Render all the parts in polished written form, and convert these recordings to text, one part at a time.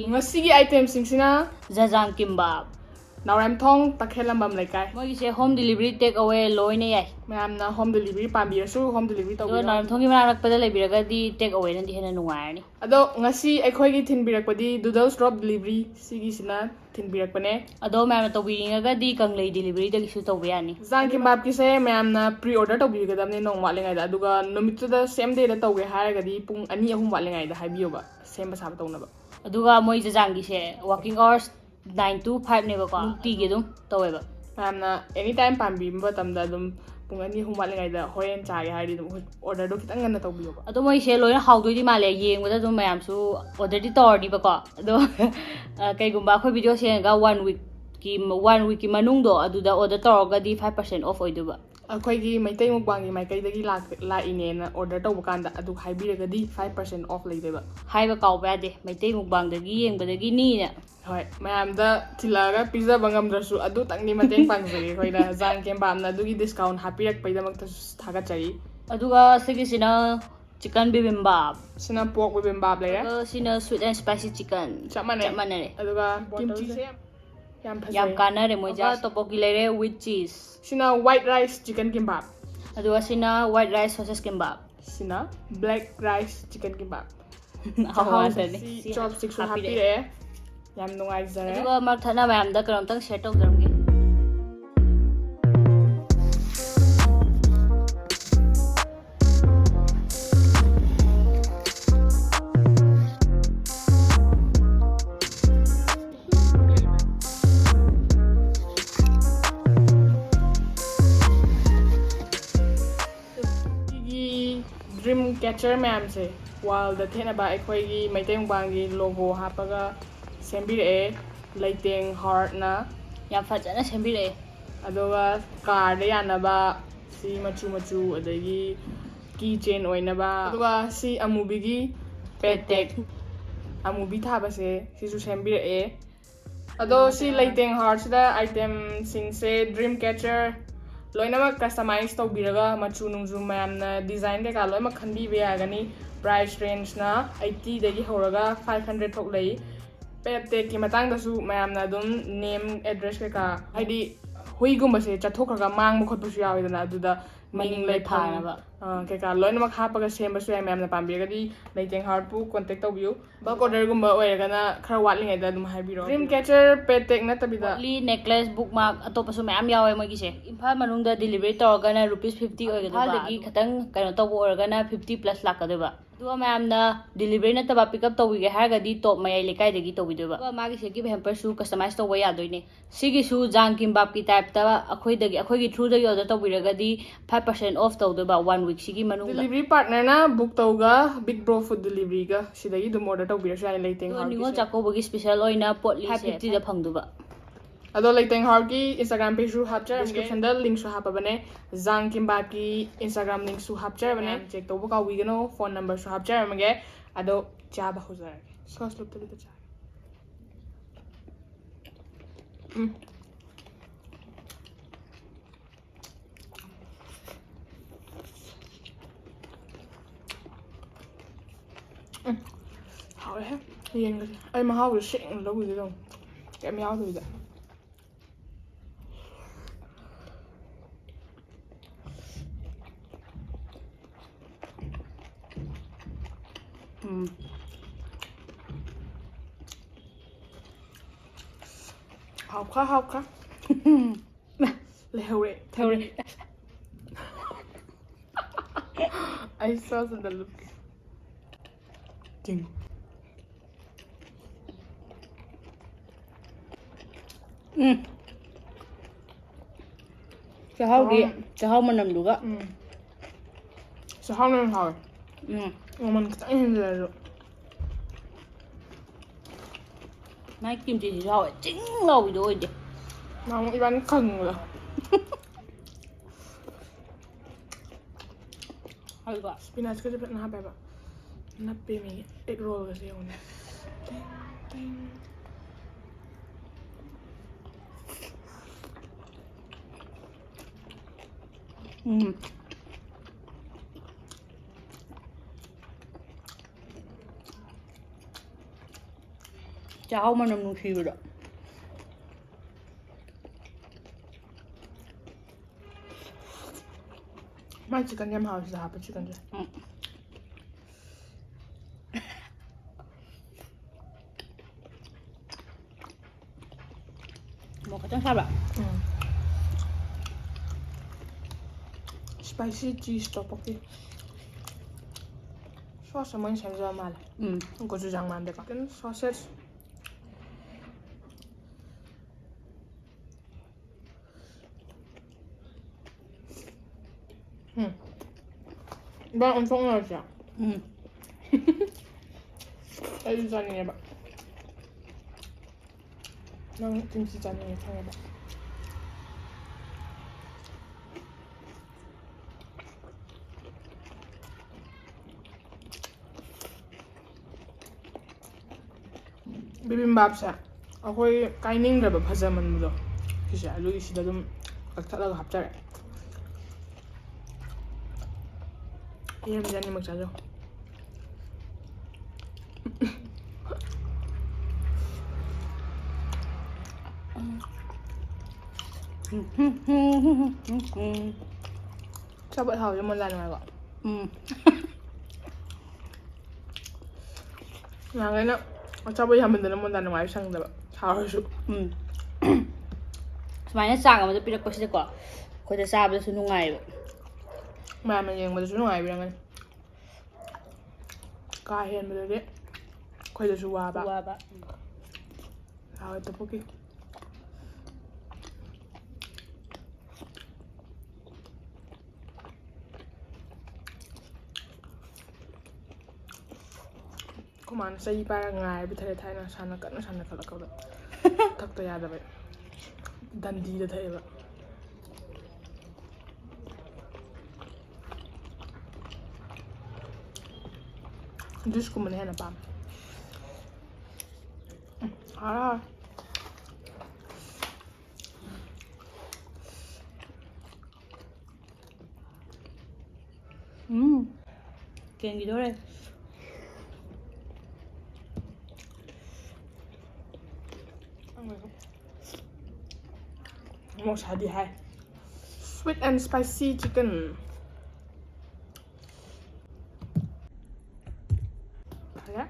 Ngasi item singsina Jjang Kimbap. Naram thong takhelambam laikai. Moi se home delivery take away loine yai. Mayamna home delivery pambirasu home delivery Do tawbi. naram thongi manak pada lebiraga di take away nandi hena nungairni. Ado ngasi aikhoigi thinbirakpadi doodles drop delivery sigi sina thinbirakpane. Ado mayamna tawbiringaga di kanglei delivery da gisu tawbayani. Jjang Kimbap ki se mayamna pre order tawbigadamne nong walingai da aduga nomitda same day da tawge haragadi pung 2-3 walingai da haibiyoba same sab tawnaba. Aduga moi Jjang gi se working hours 9 to 5 ne ba ko nuti gi dum taweba. Mayamna anytime pambimba tamda dum pung 2-3 walingai da hoyen chaage hari dum order do kitang ngana tawbiyoba. Ado moi se loina hawdoi di male yengwada dum mayam su order di tordi ba ko. Ado kaigumba khoi video se ga 1 week ki manung do aduda order toroga di 5% off oiduba. Akoigi MeiteiMukbang gi maikaidagi la inena order tawba kanda adu haibiragadi 5% off leideba. Haiba kawba yade MeiteiMukbang dagi yengbadagi ni na. Hoi mayamda tilaga pizza bangamdrasu adu tangni mateng pangjagi khoina Jjang Kimbap na dugi discount hapirak paidamakta thagachari. Aduga sigisina chicken bibimbap. Sina pork bibimbap leya. Sina sweet and spicy chicken. Chamane. Aduga kimchi se Yam kanare moja topoki lere with cheese. Sina white rice chicken kimbap. Aduga sina white rice sausage kimbap. Sina black rice chicken kimbap. Awasani. Chopstick su happy re. Yam nungai zare. Aduga marthana mayam da karam tang set of them. Dream catcher ma'am se while the thena ba aikhoigi MeiteiMukbang gi logo hapaga sembire Leiteng Hoard na Yam fajana sembire adoga car de yana ba si machu adagi keychain oina ba adoga si amubi gi petek amubi thaba se sisu sembire ado si Leiteng Hoard sida item sing se dream catcher loinama customize tawbiraga machu nungju mayamna design de ka loima khanbi be agani price range na 80 dagi horaga 500 thok lei petek ki matang da su mayamna dum name address ka haidi hui gumba se chathokraga mang mo khotbu su yawi dana aduda ming le thana ba ꯀꯩꯀꯥ ꯂꯣꯏꯅꯃꯛ ꯍꯥꯞꯄꯒ ꯁꯦꯝꯕꯁꯨ ꯌꯥꯏ ꯃꯌꯥꯝꯅ ꯄꯥꯝꯕꯤꯔꯒꯗꯤ ꯂꯩꯇꯦꯡ ꯍꯥꯔꯠꯄꯨ contact ꯇꯧꯕꯤꯌꯨ bulk ꯑꯣꯔꯗꯔꯒꯨꯝꯕ ꯑꯣꯏꯔꯒꯅ ꯈꯔ ꯋꯥꯠꯂꯤꯉꯩꯗ ꯑꯗꯨꯝ ꯍꯥꯏꯕꯤꯔꯛꯑꯣ ꯗ꯭ꯔꯤꯝ ꯀꯦꯆꯔ ꯄꯦꯇꯦꯛ ꯅꯠꯇꯕꯤꯗ ꯄꯣꯠꯂꯤ ꯅꯦꯛꯀ꯭ꯂꯦꯁ ꯕꯨꯛ ꯃꯥꯔꯛ ꯑꯇꯣꯞꯄꯁꯨ ꯃꯌꯥꯝ ꯌꯥꯎꯋꯦ ꯃꯣꯏꯒꯤꯁꯦ ꯏꯝꯐꯥꯜ ꯃꯅꯨꯡꯗ ꯗꯤꯂꯤꯚꯔꯤ ꯇꯧꯔꯒꯅ ₹50 ꯑꯣꯏꯒꯗꯕ ꯏꯝꯐꯥꯜꯗꯒꯤ ꯈꯤꯇꯪ ꯀꯩꯅꯣ ꯇꯧꯕ ꯑꯣꯏꯔꯒꯅ 50+ ꯂꯥꯛꯀꯗꯣꯏꯕ ꯑꯗꯨꯒ ꯃꯌꯥꯝꯅ ꯗꯤꯂꯤꯚꯔꯤ ꯅꯠꯇꯕ ꯄꯤꯛꯑꯞ ꯇꯧꯕꯤꯒꯦ ꯍꯥꯏꯔꯒꯗꯤ ꯇꯣꯞ ꯃꯌꯥꯏ ꯂꯩꯀꯥꯏꯗꯒꯤ ꯇꯧꯕꯤꯗꯣꯏꯕ ꯑꯗꯨꯒ ꯃꯥꯒꯤꯁꯦ ꯒꯤꯐ ꯍꯦꯝꯄꯔꯁꯨ ꯀꯁꯇꯃꯥꯏꯁ ꯇꯧꯕ ꯌꯥꯗꯣꯏꯅꯦ ꯁꯤꯒꯤꯁꯨ ꯖꯥꯡ ꯀꯤꯝꯕꯥꯞꯀꯤ ꯇꯥꯏꯞꯇ ꯑꯩꯈꯣꯏꯒꯤ ꯊ꯭ꯔꯨꯗꯒꯤ ꯑꯣꯔꯗꯔ ꯇꯧꯕꯤꯔꯒꯗꯤ 5% ꯑꯣꯐ ꯇꯧꯗꯣꯏꯕ 1 ꯋꯤꯛꯁꯤꯒꯤ ꯃꯅꯨꯡꯗ ꯗꯤꯂꯤꯚꯔꯤ ꯄꯥꯔꯠꯅꯔꯅ ꯕꯨꯛ ꯇꯧꯒ ꯕꯤꯛ ꯕ꯭ꯔꯣ ꯐꯨꯗ ꯗꯤꯂꯤꯚꯔꯤꯒ ꯁꯤꯗꯒꯤ ꯑꯗꯨꯝ ꯑꯣꯔꯗꯔ ꯇꯧꯕꯤꯔꯁꯨ ꯌꯥꯏ ꯂꯩꯇꯦꯡ ꯑꯗꯣ ꯍꯥꯔꯠꯀꯤꯁꯦ ꯅꯤꯉꯣꯜ ꯆꯥꯛꯀꯧꯕꯒꯤ ꯁ꯭ꯄꯦꯁꯦꯜ ꯑꯣꯏꯅ ꯄꯣꯠꯂꯤꯁꯦ 550ꯗ ꯐꯪꯗꯣꯏꯕ ꯑꯗꯣ ꯂꯩꯇꯦꯡ ꯍꯥꯔꯠꯀꯤ ꯏꯟꯁꯇꯥꯒ꯭ꯔꯥꯝ ꯄꯦꯖꯁꯨ ꯍꯥꯞꯆꯔꯝꯒꯦ ꯗꯤꯁꯀ꯭ꯔꯤꯞꯁꯟꯗ ꯂꯤꯡꯛꯁꯨ ꯍꯥꯞꯄꯕꯅꯦ ꯖꯥꯡ ꯀꯤꯝꯕꯥꯞꯀꯤ ꯏꯟꯁꯇꯥꯒ꯭ꯔꯥꯝ ꯂꯤꯡꯛꯁꯨ ꯍꯥꯞꯆꯔꯕꯅꯦ ꯆꯦꯛ ꯇꯧꯕ ꯀꯥꯎꯕꯤꯒꯅꯣ ꯐꯣꯟ ꯅꯝꯕꯔꯁꯨ ꯍꯥꯞꯆꯔꯝꯃꯒꯦ ꯑꯗꯣ ꯆꯥꯕ ꯍꯧꯖꯔꯒꯦ ꯁꯣꯁ ꯂꯨꯞꯇꯕꯤꯗ ꯆꯥꯒꯦ ꯍꯥꯎꯔꯦꯍꯦ ꯌꯦꯟꯒꯁꯦ ꯑꯩ ꯃꯍꯥꯎꯁꯦ ꯁꯦꯡꯅ ꯂꯧꯈꯤꯒꯦ ꯇꯧꯅꯤ ꯀꯩꯝ ꯌꯥꯎꯗꯕꯤꯗ ꯍꯥꯎꯈ꯭ꯔ ꯂꯩꯍꯧꯔꯦ ꯑꯩ ꯁꯣꯁ ꯑꯝꯇ ꯂꯨꯞꯀꯦ ꯆꯤꯡ ꯆꯥꯛꯍꯥꯎ ꯃꯅꯝꯗꯨꯒ ꯆꯥꯛꯍꯥꯎꯅ ꯍꯦꯟꯅ ꯍꯥꯎꯋꯦ ꯃꯃꯜ ꯈꯤꯇꯪ ꯍꯦꯟꯖꯤꯜꯂꯁꯨ ꯃꯥꯏ ꯀꯤꯝꯆꯤꯁꯤꯁꯨ ꯍꯥꯎꯋꯦ ꯆꯤꯡ ꯂꯥꯎꯕꯤꯗꯣ ꯑꯣꯏꯗꯦ ꯅꯍꯥꯟꯃꯨꯛ ꯏꯕꯥꯅꯤ ꯈꯪꯕꯗꯣ ꯍꯥꯎꯏꯀꯣ ꯁ꯭ꯄꯤꯅꯥꯆꯀꯁꯦ ꯐꯖꯅ ꯍꯥꯞꯄꯦꯕ ꯅꯞꯄꯦ ꯃꯤ ꯑꯦꯛ ꯔꯣꯜꯒꯁꯦ ꯌꯦꯡꯉꯨꯅꯦ ꯆꯥꯛꯍꯥꯎ ꯃꯅꯝ ꯅꯨꯡꯁꯤꯕꯗꯣ ꯃꯥꯏ ꯆꯤꯛꯀꯟ ꯌꯥꯝ ꯍꯥꯎꯋꯦ ꯁꯤꯗ ꯍꯥꯞꯄ ꯆꯤꯛꯀꯟꯁꯦ ꯃꯣꯔꯣꯛ ꯈꯤꯇꯪ ꯁꯥꯕ ꯁ꯭ꯄꯥꯏꯁꯤ ꯆꯤꯁ ꯇꯣꯞꯄꯣꯛꯀꯤ ꯁꯣꯁ ꯑꯃ ꯁꯦꯝꯖꯕ ꯃꯥꯜꯂꯦ ꯒꯣꯆꯨꯖꯥꯡ ꯃꯥꯟꯗꯦꯀꯣ ꯁꯣꯁꯦꯁ 이번 엄청 맛있어. 애들 짠이해봐. 난 김치 짠이해 청해봐. 비빔밥ꯁꯦ ꯑꯩꯈꯣꯏ ꯀꯥꯏꯅꯤꯡꯗ꯭ꯔꯕ ꯐꯖꯃꯟꯕꯗꯣ ꯁꯤꯁꯦ ꯑꯗꯨꯒꯤ ꯁꯤꯗ ꯑꯗꯨꯝ ꯀꯛꯊꯠꯂꯒ ꯍꯥꯞꯆꯔꯦ. ꯌꯦꯟꯁꯦ ꯑꯅꯤꯃꯛ ꯆꯥꯖꯧ. Sao vậy hỏi cho mình lần này gọi. Là cái nó sao bây giờ mình từ nó một lần ngoài sang rồi sao rồi. 수마이나 짱 아무도 삐럭거시고 거기다 싸버려서 농아이고 Mà mình nhìn mình xuống ngoài bây giờ coi hiện bây giờ đấy quay được xua ba rồi tập ok 그만 xây ba ngày bị thay thay là sao nó cẩn nó sao nó phải là câu đó thật tôi ra vậy đàn đi được thế vậy juice của mình hay là băm à Kèn gì đó đây một xả đi hai sweet and spicy chicken ꯌꯥꯔꯦ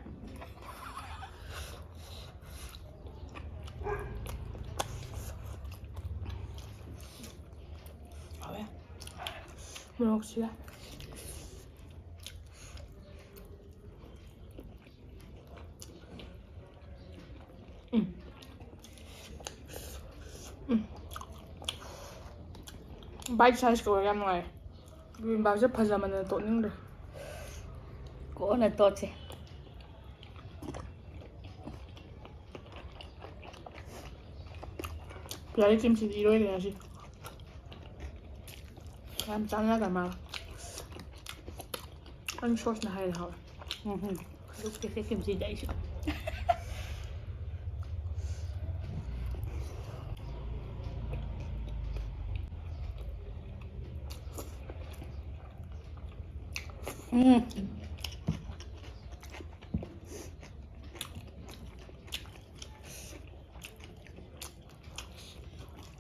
ꯍꯥꯎꯋꯦ ꯃꯣꯔꯣꯛꯁꯤꯒ ꯕꯥꯏꯠ ꯁꯥꯏꯖꯀ ꯑꯣꯏꯔꯒ ꯌꯥꯝ ꯅꯨꯡꯉꯥꯏ ꯕꯤꯕꯤꯝꯕꯥꯞꯁꯦ ꯐꯖꯃꯟꯗꯅ ꯇꯣꯠꯅꯤꯡꯗ꯭ꯔꯦ ꯀꯣꯟꯅ ꯇꯣꯠꯁꯦ ꯄꯤꯌꯥꯔꯤ ꯀꯤꯝꯆꯤꯗꯤ ꯏꯔꯣꯏꯔꯦ ꯉꯁꯤ ꯌꯥꯝ ꯆꯥꯟꯅꯒ ꯃꯥꯜꯂꯦ ꯑꯩ ꯁꯣꯁꯅ ꯍꯥꯏꯔꯦ ꯍꯥꯎꯋꯦ ꯑꯗꯨ ꯀꯦꯁꯦ ꯀꯤꯝꯆꯤꯗ ꯑꯩꯁꯨ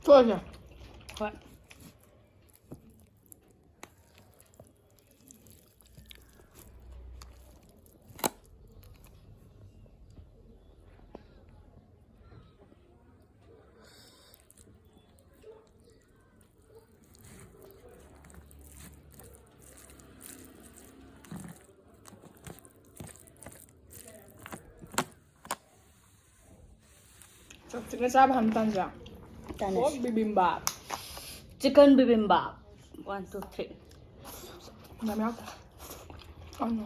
ꯇꯣꯛꯑꯁꯦ ꯍꯣꯏ ꯆꯤꯛꯅ ꯆꯥꯕ ꯍꯥꯟꯅ ꯇꯥꯟꯖꯥ ꯇꯥꯟꯅꯁꯤ ꯕꯤꯕꯤꯝꯕꯥꯞ ꯆꯤꯛꯀꯟ ꯕꯤꯕꯤꯝꯕꯥꯞ 1 2 3 ꯌꯥꯝ ꯌꯥꯎꯗꯦ ꯑꯅꯣ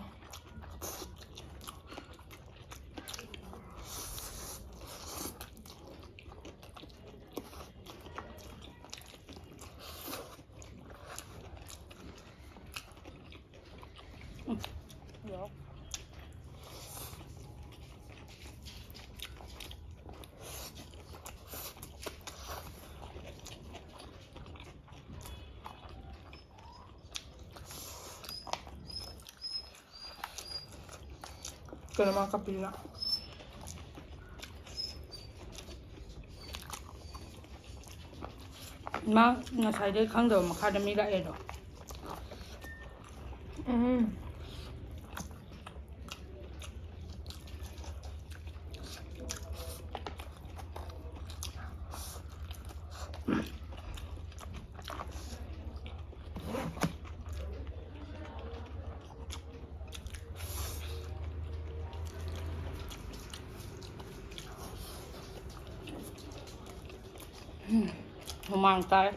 그래 막 깎이나 ꯃꯥ ꯉꯁꯥꯏꯗꯩ ꯈꯪꯗꯕ ꯃꯈꯥꯗ ꯃꯤ ꯂꯥꯛꯑꯦꯗꯣ humang tayo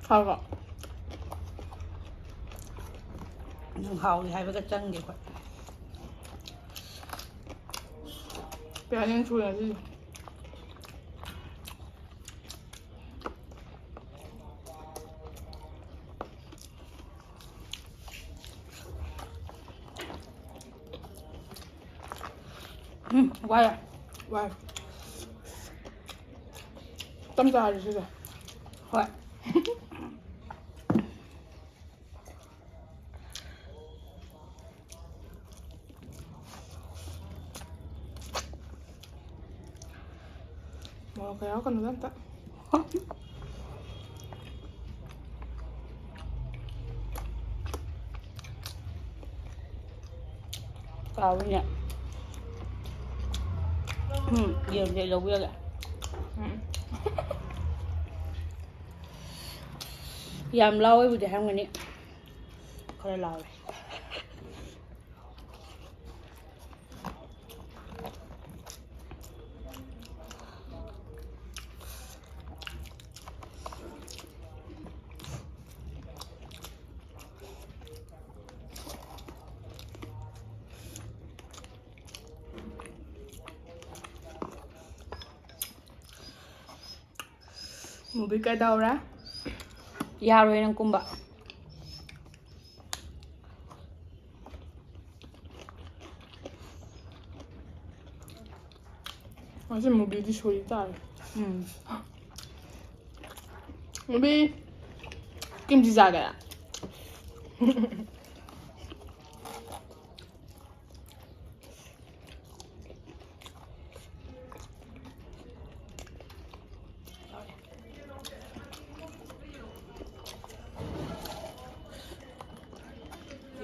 하가 nung hawli haibaga changge ko 뼈는 줘야지 why 와 땀자 아저씨가 what 뭐 kayak kan nanti tao nhỉ nhiều vậy lâu vậy yam lâu ấy bây giờ hàng này khỏi lâu rồi Mau bị cái đầu ra yaroy ng kumba Masih mau beli di solitaire Mau beli kimchi jaga ya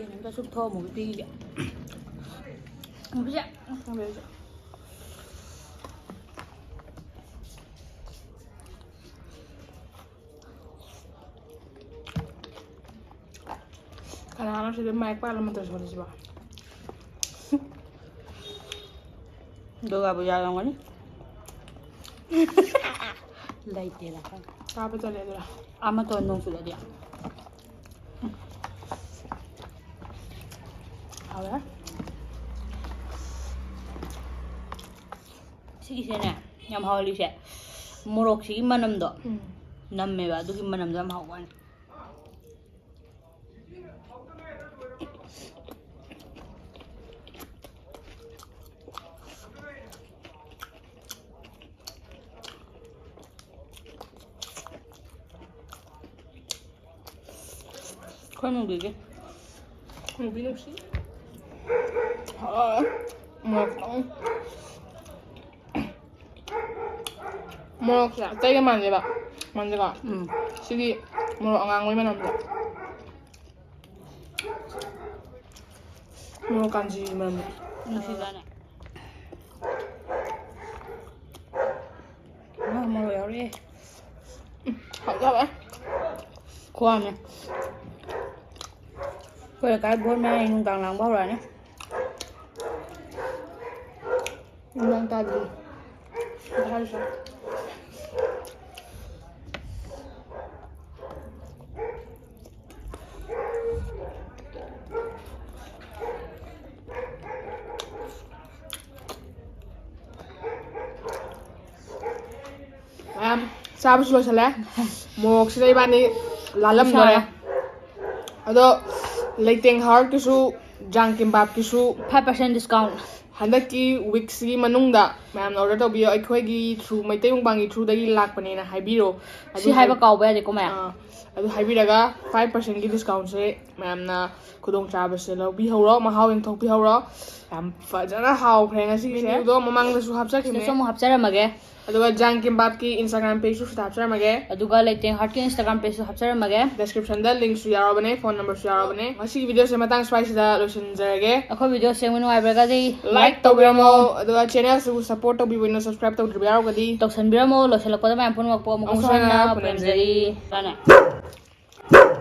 얘는 다 쑥 더 먹을 삐기게. 보자. 보자. Kadang-kadang sudah maik pa alam terus terus ba. Doga bu jalan kan? Leiteng lah kan. Apa tu leh lah. Ama tu nong sudah dia. Apa? Sigi sini, yang hal ini sih. Morok sigi manam do. Nam meba, tu gimana manam jam hawan. Kau nunggu ke? Nunggu sih. Morok sih. Tapi kan manja ba, manja ka. Sigi morok angang mana manja. Morok kanji mana? Nasi sana. Nah, morok ya re. Hot apa? Kuah ni. Kau cái bốn nay nung càng làm bao rồi nhé. Nung tadi. Harus. Sabi sulo sila. Morok sila iba ni lalam mo na. Ado Leiteng Hoard kisu Jjang Kimbap kisu 5% discount. Handaki weeksigi manungda ma'am order tawbiyo aikoigi through MeiteiMukbang through dagi lakpanena haibiro. Si hai ba kau ba de ko ma. Adu haibiraga 5% gi discount se ma'am na khudong chaba se lobi horo mahau ing thokpi horo am fajana hau khrenga si se do mamang da su hapsa khine So mo hapchara mage. aduga Jjang Kimbap ki Instagram page su hapsa mage Aduga Leiteng Hoard ki Instagram page su hapchara mage. description da link su yarabane phone number su yarabane masi video se matang spice da lotion jarage Akho video se menu ai braga dei like tawbiramo aduga channel su support tawbibino subscribe tawdriba yaragadi toksan biramo lo selak pada ma pun wakpo mo ko Ang sana, sana punanjari. punanjari sana.